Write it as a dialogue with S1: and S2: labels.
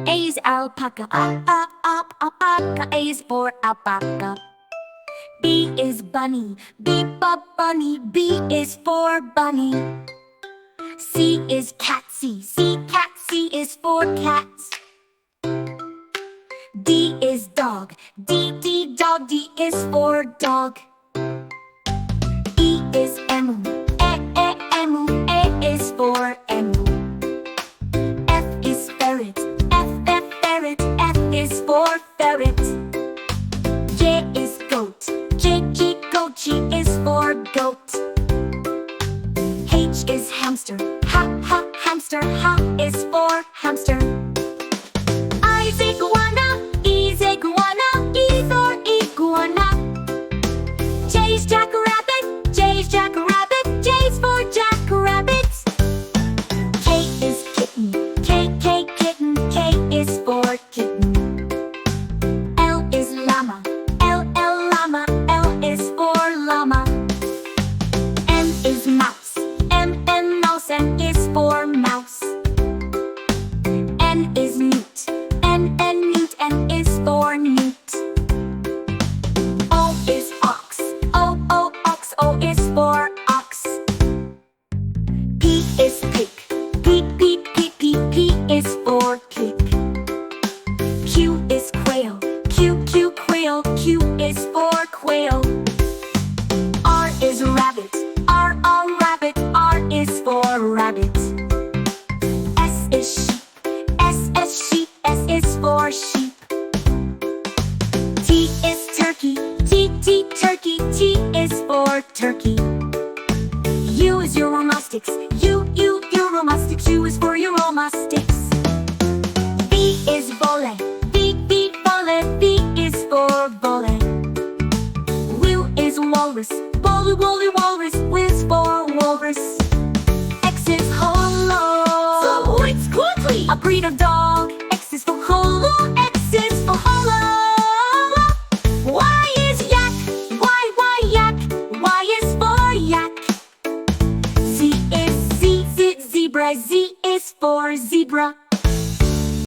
S1: A is alpaca, alpaca. A is for alpaca. B is bunny, bunny. B is for bunny. C is cat, C is for cats. D is dog, dog. D is for dog. E is emu, emu. A is for emu. F is ferret, ferret. F is for ferret. J is goat, goat. G is for goat. H is hamster, hamster. H is for hamster. I is iguana, E for iguana. J is jackrabbit, J is for jackrabbit. K is kitten, kitten. K is for kitten. L is llama, llama. L is for llama. M is mouse, mouse. N is for mouse. N is newt, newt. N is for newt. O is ox, ox. O is for ox. P is pig, P is for pig. Q is quail, quail. Q is for quail. R is rabbit, rabbit. R is for rabbit. S is sheep, S is for sheep. T is turkey, turkey. T is for turkey. U is Euromastix, Euromastix. U is for Euromastix. V is vole, vole. V is for vole. W is walrus, walrus. W is for walrus. X is hollow, so it's quickly a breed of dog. X is for hollow, X is for hollow. Y is yak, yak. Y is for yak. Z is zebra, Z is for zebra.